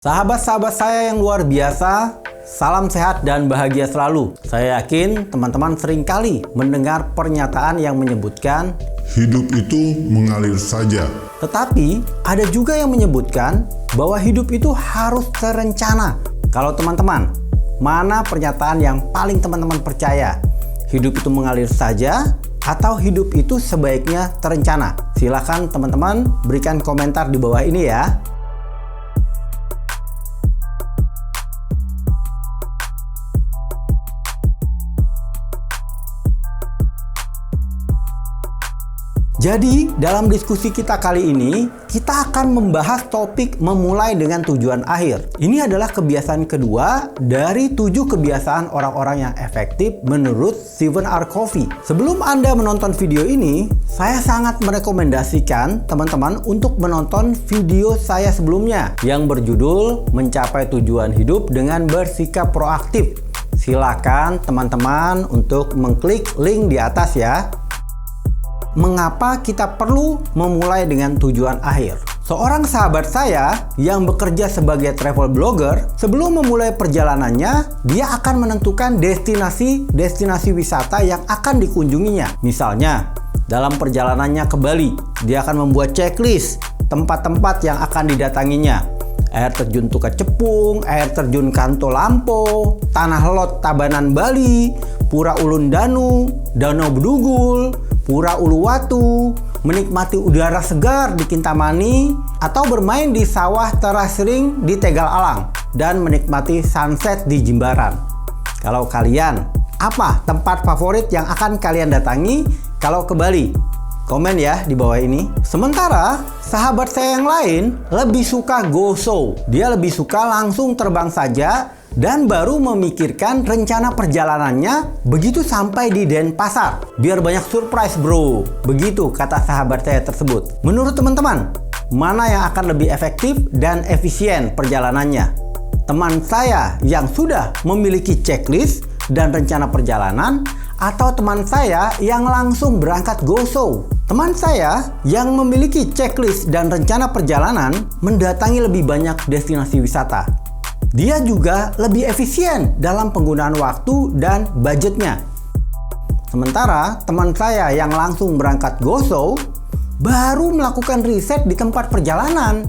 Sahabat-sahabat saya yang luar biasa, salam sehat dan bahagia selalu. Saya yakin teman-teman sering kali mendengar pernyataan yang menyebutkan hidup itu mengalir saja. Tetapi ada juga yang menyebutkan bahwa hidup itu harus terencana. Kalau teman-teman, mana pernyataan yang paling teman-teman percaya? Hidup itu mengalir saja atau hidup itu sebaiknya terencana? Silahkan teman-teman berikan komentar di bawah ini ya. Jadi, dalam diskusi kita kali ini, kita akan membahas topik memulai dengan tujuan akhir. Ini adalah kebiasaan kedua dari 7 kebiasaan orang-orang yang efektif menurut Stephen R. Covey. Sebelum Anda menonton video ini, saya sangat merekomendasikan teman-teman untuk menonton video saya sebelumnya yang berjudul Mencapai Tujuan Hidup dengan Bersikap Proaktif. Silakan teman-teman untuk mengklik link di atas ya. Mengapa kita perlu memulai dengan tujuan akhir? Seorang sahabat saya yang bekerja sebagai travel blogger, sebelum memulai perjalanannya, dia akan menentukan destinasi wisata yang akan dikunjunginya. Misalnya, dalam perjalanannya ke Bali, dia akan membuat checklist tempat-tempat yang akan didatanginya. Air terjun Tuka Cepung, air terjun Kanto Lampo, Tanah Lot Tabanan Bali, Pura Ulun Danu, Danau Bedugul, Pura Uluwatu, menikmati udara segar di Kintamani, atau bermain di sawah terasering di Tegal Alang, dan menikmati sunset di Jimbaran. Kalau kalian, apa tempat favorit yang akan kalian datangi kalau ke Bali? Komen ya di bawah ini. Sementara sahabat saya yang lain lebih suka go show. Dia lebih suka langsung terbang saja dan baru memikirkan rencana perjalanannya begitu sampai di Denpasar. Biar banyak surprise bro. Begitu kata sahabat saya tersebut. Menurut teman-teman, mana yang akan lebih efektif dan efisien perjalanannya? Teman saya yang sudah memiliki checklist dan rencana perjalanan, atau teman saya yang langsung berangkat go show? Teman saya yang memiliki checklist dan rencana perjalanan mendatangi lebih banyak destinasi wisata. Dia juga lebih efisien dalam penggunaan waktu dan budgetnya. Sementara teman saya yang langsung berangkat go show baru melakukan riset di tempat perjalanan,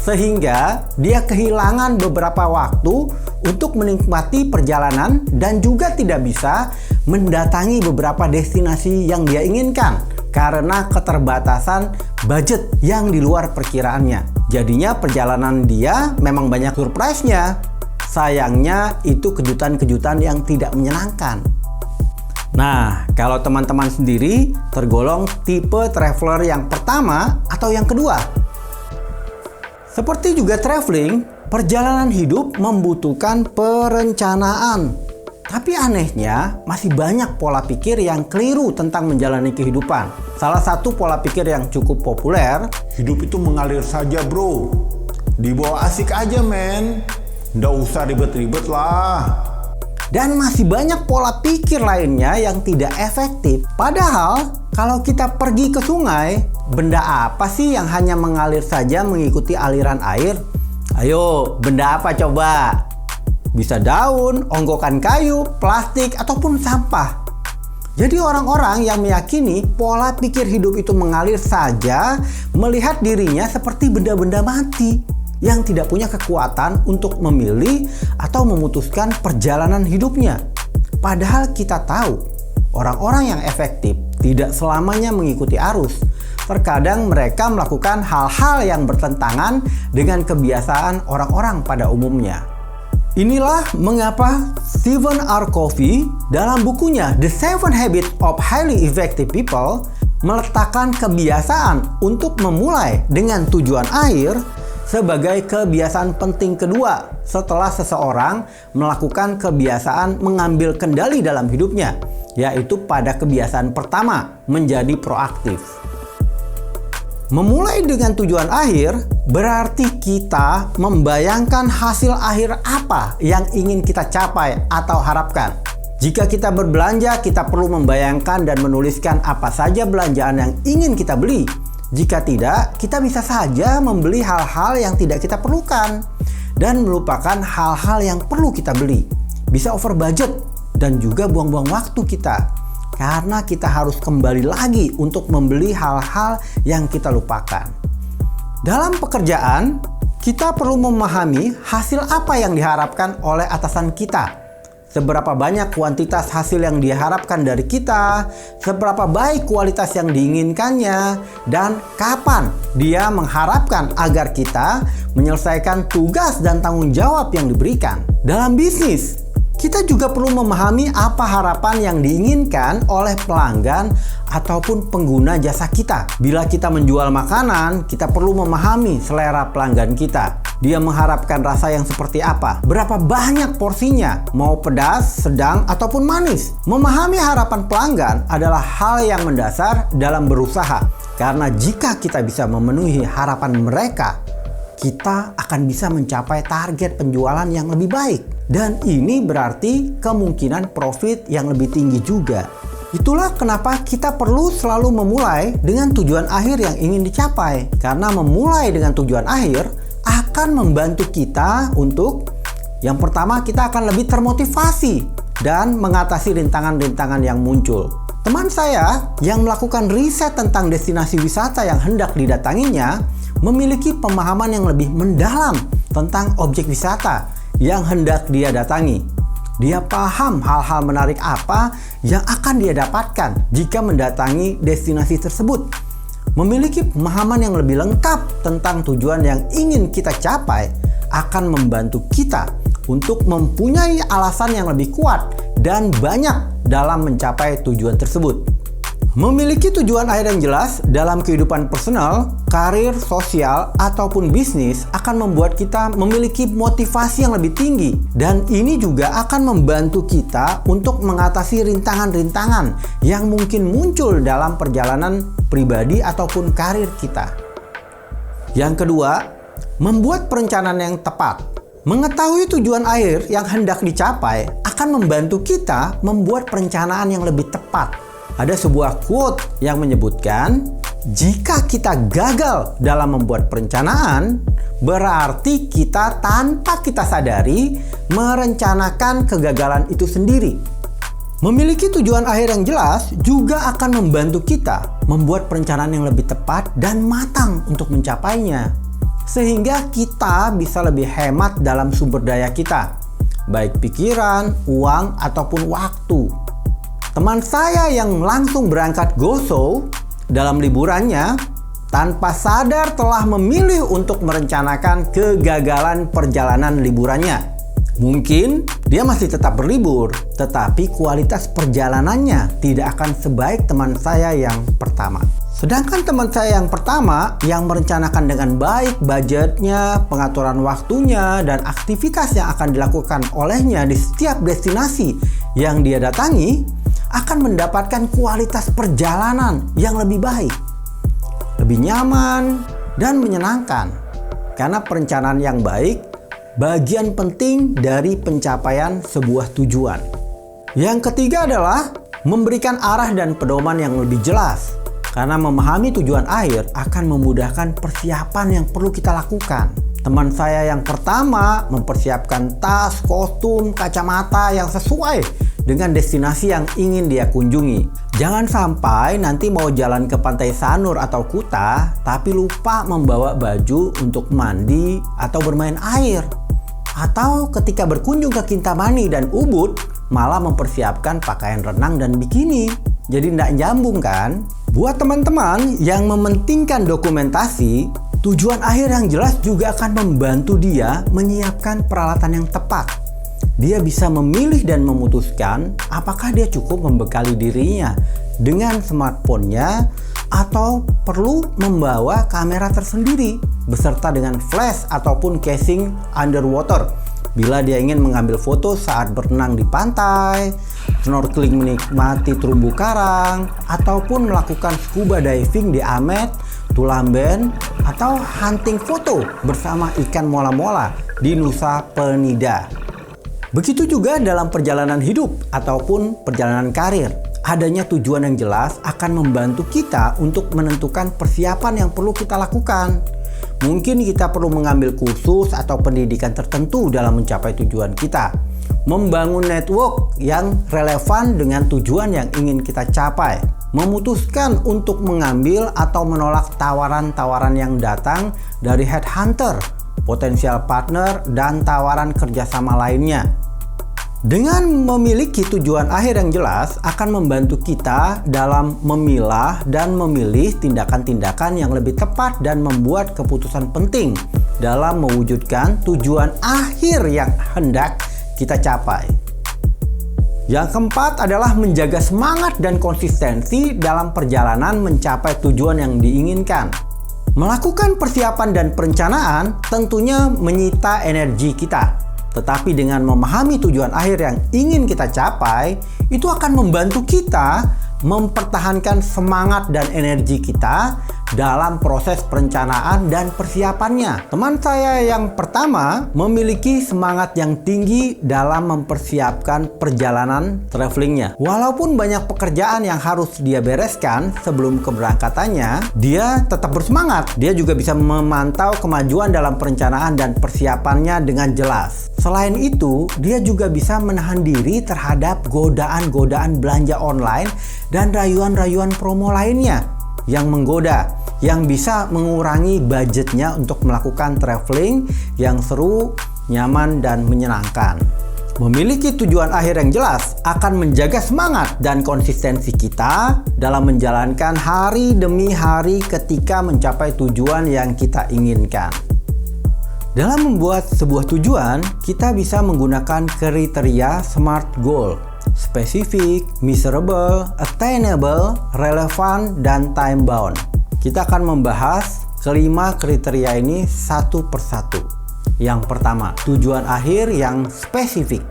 sehingga dia kehilangan beberapa waktu untuk menikmati perjalanan dan juga tidak bisa mendatangi beberapa destinasi yang dia inginkan karena keterbatasan budget yang di luar perkiraannya. Jadinya perjalanan dia memang banyak surprise-nya. Sayangnya itu kejutan-kejutan yang tidak menyenangkan. Nah, kalau teman-teman sendiri tergolong tipe traveler yang pertama atau yang kedua? Seperti juga traveling, perjalanan hidup membutuhkan perencanaan. Tapi anehnya, masih banyak pola pikir yang keliru tentang menjalani kehidupan. Salah satu pola pikir yang cukup populer, Hidup itu mengalir saja bro. Dibawa asik aja men. Nggak usah ribet-ribet lah. dan masih banyak pola pikir lainnya yang tidak efektif. Padahal, kalau kita pergi ke sungai, benda apa sih yang hanya mengalir saja mengikuti aliran air? Ayo, benda apa coba? Bisa daun, onggokan kayu, plastik, ataupun sampah. Jadi orang-orang yang meyakini pola pikir hidup itu mengalir saja melihat dirinya seperti benda-benda mati yang tidak punya kekuatan untuk memilih atau memutuskan perjalanan hidupnya. Padahal kita tahu, orang-orang yang efektif tidak selamanya mengikuti arus. Terkadang mereka melakukan hal-hal yang bertentangan dengan kebiasaan orang-orang pada umumnya. Inilah mengapa Stephen R. Covey dalam bukunya The 7 Habits of Highly Effective People meletakkan kebiasaan untuk memulai dengan tujuan akhir sebagai kebiasaan penting kedua setelah seseorang melakukan kebiasaan mengambil kendali dalam hidupnya, yaitu pada kebiasaan pertama, menjadi proaktif. Memulai dengan tujuan akhir berarti kita membayangkan hasil akhir apa yang ingin kita capai atau harapkan. Jika kita berbelanja, kita perlu membayangkan dan menuliskan apa saja belanjaan yang ingin kita beli. Jika tidak, kita bisa saja membeli hal-hal yang tidak kita perlukan. dan melupakan hal-hal yang perlu kita beli. Bisa over budget dan juga buang-buang waktu kita. Karena kita harus kembali lagi untuk membeli hal-hal yang kita lupakan. Dalam pekerjaan, kita perlu memahami hasil apa yang diharapkan oleh atasan kita. Seberapa banyak kuantitas hasil yang diharapkan dari kita, seberapa baik kualitas yang diinginkannya, dan kapan dia mengharapkan agar kita menyelesaikan tugas dan tanggung jawab yang diberikan. Dalam bisnis, kita juga perlu memahami apa harapan yang diinginkan oleh pelanggan ataupun pengguna jasa kita. Bila kita menjual makanan, kita perlu memahami selera pelanggan kita. Dia mengharapkan rasa yang seperti apa? Berapa banyak porsinya? Mau pedas, sedang, ataupun manis? Memahami harapan pelanggan adalah hal yang mendasar dalam berusaha. Karena jika kita bisa memenuhi harapan mereka, kita akan bisa mencapai target penjualan yang lebih baik. Dan ini berarti kemungkinan profit yang lebih tinggi juga. Itulah kenapa kita perlu selalu memulai dengan tujuan akhir yang ingin dicapai. Karena memulai dengan tujuan akhir akan membantu kita untuk yang pertama, kita akan lebih termotivasi dan mengatasi rintangan-rintangan yang muncul. Teman saya yang melakukan riset tentang destinasi wisata yang hendak didatanginya memiliki pemahaman yang lebih mendalam tentang objek wisata yang hendak dia datangi. Dia paham hal-hal menarik apa yang akan dia dapatkan jika mendatangi destinasi tersebut. Memiliki pemahaman yang lebih lengkap tentang tujuan yang ingin kita capai akan membantu kita untuk mempunyai alasan yang lebih kuat dan banyak dalam mencapai tujuan tersebut. Memiliki tujuan akhir yang jelas dalam kehidupan personal, karir, sosial, ataupun bisnis akan membuat kita memiliki motivasi yang lebih tinggi. Dan ini juga akan membantu kita untuk mengatasi rintangan-rintangan yang mungkin muncul dalam perjalanan pribadi ataupun karir kita. Yang kedua, membuat perencanaan yang tepat. Mengetahui tujuan akhir yang hendak dicapai akan membantu kita membuat perencanaan yang lebih tepat. Ada sebuah quote yang menyebutkan, jika kita gagal dalam membuat perencanaan, berarti kita tanpa kita sadari merencanakan kegagalan itu sendiri. Memiliki tujuan akhir yang jelas juga akan membantu kita membuat perencanaan yang lebih tepat dan matang untuk mencapainya. Sehingga kita bisa lebih hemat dalam sumber daya kita, baik pikiran, uang, ataupun waktu. Teman saya yang langsung berangkat go show dalam liburannya tanpa sadar telah memilih untuk merencanakan kegagalan perjalanan liburannya. Mungkin dia masih tetap berlibur, tetapi kualitas perjalanannya tidak akan sebaik teman saya yang pertama. Sedangkan teman saya yang pertama yang merencanakan dengan baik budgetnya, pengaturan waktunya, dan aktivitas yang akan dilakukan olehnya di setiap destinasi yang dia datangi, akan mendapatkan kualitas perjalanan yang lebih baik, lebih nyaman, dan menyenangkan. Karena perencanaan yang baik bagian penting dari pencapaian sebuah tujuan. Yang ketiga adalah memberikan arah dan pedoman yang lebih jelas. Karena memahami tujuan akhir akan memudahkan persiapan yang perlu kita lakukan. Teman saya yang pertama mempersiapkan tas, kostum, kacamata yang sesuai dengan destinasi yang ingin dia kunjungi. Jangan sampai nanti mau jalan ke Pantai Sanur atau Kuta, tapi lupa membawa baju untuk mandi atau bermain air. Atau ketika berkunjung ke Kintamani dan Ubud, malah mempersiapkan pakaian renang dan bikini. Jadi tidak nyambung kan? Buat teman-teman yang mementingkan dokumentasi, tujuan akhir yang jelas juga akan membantu dia menyiapkan peralatan yang tepat. Dia bisa memilih dan memutuskan apakah dia cukup membekali dirinya dengan smartphone-nya atau perlu membawa kamera tersendiri beserta dengan flash ataupun casing underwater bila dia ingin mengambil foto saat berenang di pantai, snorkeling menikmati terumbu karang, ataupun melakukan scuba diving di Amet, Tulamben, atau hunting foto bersama ikan mola-mola di Nusa Penida. Begitu juga dalam perjalanan hidup ataupun perjalanan karir. Adanya tujuan yang jelas akan membantu kita untuk menentukan persiapan yang perlu kita lakukan. Mungkin kita perlu mengambil kursus atau pendidikan tertentu dalam mencapai tujuan kita. Membangun network yang relevan dengan tujuan yang ingin kita capai. Memutuskan untuk mengambil atau menolak tawaran-tawaran yang datang dari headhunter, potensial partner, dan tawaran kerjasama lainnya. Dengan memiliki tujuan akhir yang jelas akan membantu kita dalam memilah dan memilih tindakan-tindakan yang lebih tepat dan membuat keputusan penting dalam mewujudkan tujuan akhir yang hendak kita capai. Yang keempat adalah menjaga semangat dan konsistensi dalam perjalanan mencapai tujuan yang diinginkan. Melakukan persiapan dan perencanaan tentunya menyita energi kita. Tetapi dengan memahami tujuan akhir yang ingin kita capai, itu akan membantu kita mempertahankan semangat dan energi kita dalam proses perencanaan dan persiapannya. Teman saya yang pertama memiliki semangat yang tinggi dalam mempersiapkan perjalanan travelingnya. Walaupun banyak pekerjaan yang harus dia bereskan sebelum keberangkatannya, dia tetap bersemangat. Dia juga bisa memantau kemajuan dalam perencanaan dan persiapannya dengan jelas. Selain itu, dia juga bisa menahan diri terhadap godaan-godaan belanja online dan rayuan-rayuan promo lainnya yang menggoda, yang bisa mengurangi budgetnya untuk melakukan traveling yang seru, nyaman, dan menyenangkan. Memiliki tujuan akhir yang jelas akan menjaga semangat dan konsistensi kita dalam menjalankan hari demi hari ketika mencapai tujuan yang kita inginkan. Dalam membuat sebuah tujuan, kita bisa menggunakan kriteria SMART goal: spesifik, measurable, attainable, relevant, dan time bound. Kita akan membahas kelima kriteria ini satu persatu. Yang pertama, tujuan akhir yang spesifik.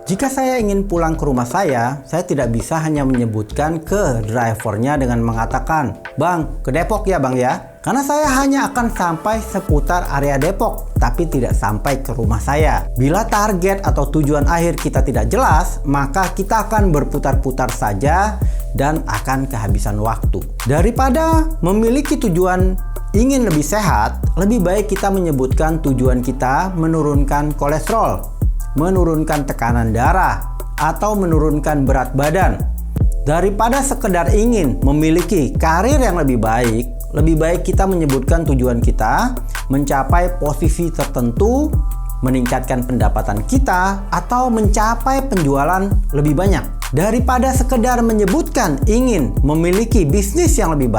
Jika saya ingin pulang ke rumah saya tidak bisa hanya menyebutkan ke drivernya dengan mengatakan, "Bang, ke Depok ya Bang ya." Karena saya hanya akan sampai seputar area Depok, tapi tidak sampai ke rumah saya. Bila target atau tujuan akhir kita tidak jelas, maka kita akan berputar-putar saja dan akan kehabisan waktu. Daripada memiliki tujuan ingin lebih sehat, lebih baik kita menyebutkan tujuan kita menurunkan kolesterol, menurunkan tekanan darah, atau menurunkan berat badan. Daripada sekedar ingin memiliki karir yang lebih baik kita menyebutkan tujuan kita mencapai posisi tertentu, meningkatkan pendapatan kita, atau mencapai penjualan lebih banyak. Daripada sekedar menyebutkan ingin memiliki bisnis yang lebih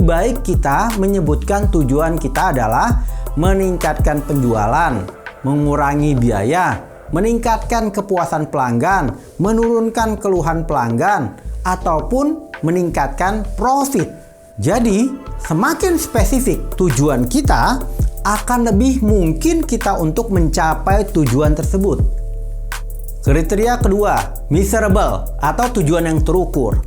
baik kita menyebutkan tujuan kita adalah meningkatkan penjualan, mengurangi biaya, meningkatkan kepuasan pelanggan, menurunkan keluhan pelanggan, ataupun meningkatkan profit. Jadi, semakin spesifik tujuan kita, akan lebih mungkin kita untuk mencapai tujuan tersebut. Kriteria kedua, measurable atau tujuan yang terukur.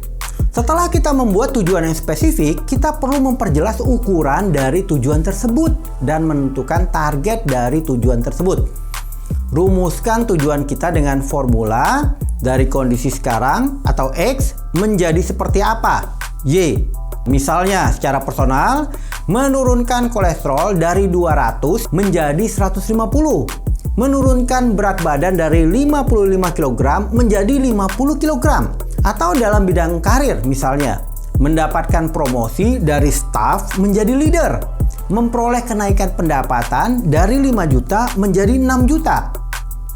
Setelah kita membuat tujuan yang spesifik, kita perlu memperjelas ukuran dari tujuan tersebut dan menentukan target dari tujuan tersebut. Rumuskan tujuan kita dengan formula dari kondisi sekarang atau X menjadi seperti apa, Y. Misalnya secara personal, menurunkan kolesterol dari 200 menjadi 150. Menurunkan berat badan dari 55 kg menjadi 50 kg. Atau dalam bidang karir misalnya, mendapatkan promosi dari staff menjadi leader. Memperoleh kenaikan pendapatan dari 5 juta menjadi 6 juta.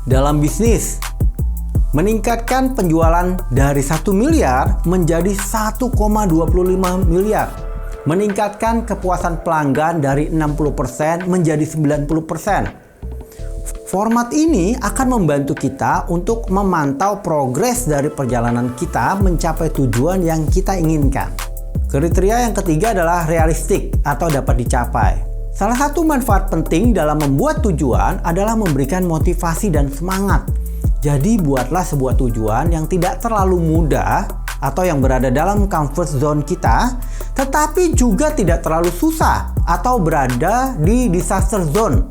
Dalam bisnis, meningkatkan penjualan dari 1 miliar menjadi 1,25 miliar. Meningkatkan kepuasan pelanggan dari 60% menjadi 90%. Format ini akan membantu kita untuk memantau progres dari perjalanan kita mencapai tujuan yang kita inginkan. Kriteria yang ketiga adalah realistik atau dapat dicapai. Salah satu manfaat penting dalam membuat tujuan adalah memberikan motivasi dan semangat. Jadi buatlah sebuah tujuan yang tidak terlalu mudah atau yang berada dalam comfort zone kita, tetapi juga tidak terlalu susah atau berada di disaster zone,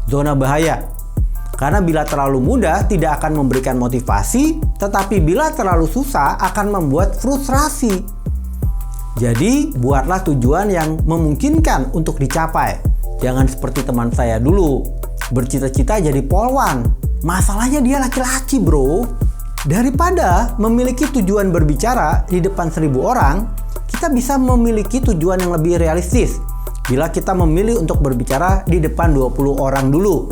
zona bahaya. Karena bila terlalu mudah tidak akan memberikan motivasi, tetapi bila terlalu susah akan membuat frustrasi. Jadi buatlah tujuan yang memungkinkan untuk dicapai. Jangan seperti teman saya dulu, bercita-cita jadi polwan. Masalahnya dia laki-laki, bro. Daripada memiliki tujuan berbicara di depan 1000 orang, kita bisa memiliki tujuan yang lebih realistis bila kita memilih untuk berbicara di depan 20 orang dulu.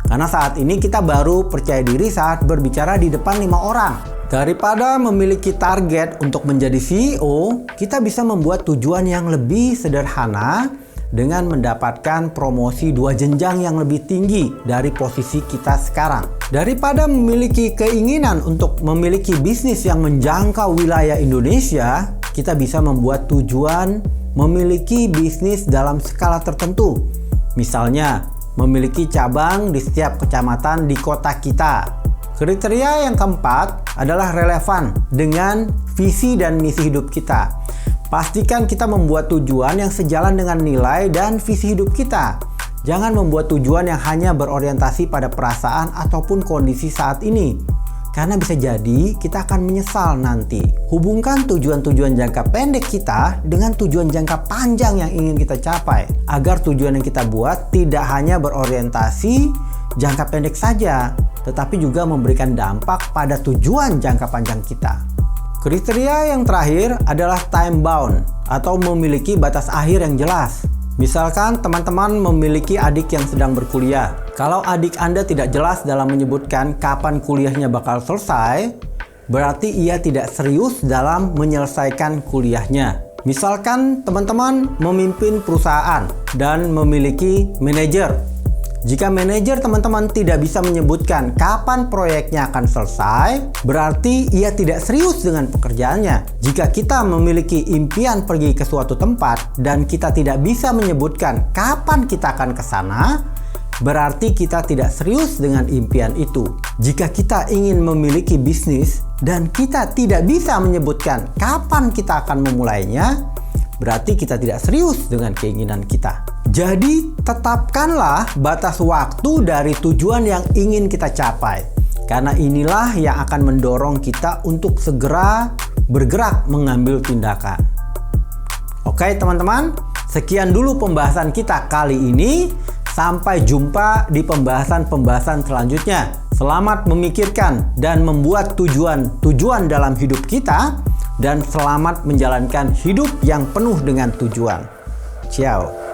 Karena saat ini kita baru percaya diri saat berbicara di depan 5 orang. Daripada memiliki target untuk menjadi CEO, kita bisa membuat tujuan yang lebih sederhana dengan mendapatkan promosi 2 jenjang yang lebih tinggi dari posisi kita sekarang. Daripada memiliki keinginan untuk memiliki bisnis yang menjangkau wilayah Indonesia, kita bisa membuat tujuan memiliki bisnis dalam skala tertentu. Misalnya, memiliki cabang di setiap kecamatan di kota kita. Kriteria yang keempat adalah relevan dengan visi dan misi hidup kita. Pastikan kita membuat tujuan yang sejalan dengan nilai dan visi hidup kita. Jangan membuat tujuan yang hanya berorientasi pada perasaan ataupun kondisi saat ini. Karena bisa jadi kita akan menyesal nanti. Hubungkan tujuan-tujuan jangka pendek kita dengan tujuan jangka panjang yang ingin kita capai. Agar tujuan yang kita buat tidak hanya berorientasi jangka pendek saja, tetapi juga memberikan dampak pada tujuan jangka panjang kita. Kriteria yang terakhir adalah time bound atau memiliki batas akhir yang jelas. Misalkan teman-teman memiliki adik yang sedang berkuliah. Kalau adik Anda tidak jelas dalam menyebutkan kapan kuliahnya bakal selesai, berarti ia tidak serius dalam menyelesaikan kuliahnya. Misalkan teman-teman memimpin perusahaan dan memiliki manajer. Jika manajer teman-teman tidak bisa menyebutkan kapan proyeknya akan selesai, berarti ia tidak serius dengan pekerjaannya. Jika kita memiliki impian pergi ke suatu tempat dan kita tidak bisa menyebutkan kapan kita akan ke sana, berarti kita tidak serius dengan impian itu. Jika kita ingin memiliki bisnis dan kita tidak bisa menyebutkan kapan kita akan memulainya, berarti kita tidak serius dengan keinginan kita. Jadi, tetapkanlah batas waktu dari tujuan yang ingin kita capai. Karena inilah yang akan mendorong kita untuk segera bergerak mengambil tindakan. Oke teman-teman, sekian dulu pembahasan kita kali ini. Sampai jumpa di pembahasan-pembahasan selanjutnya. Selamat memikirkan dan membuat tujuan-tujuan dalam hidup kita. Dan selamat menjalankan hidup yang penuh dengan tujuan. Ciao.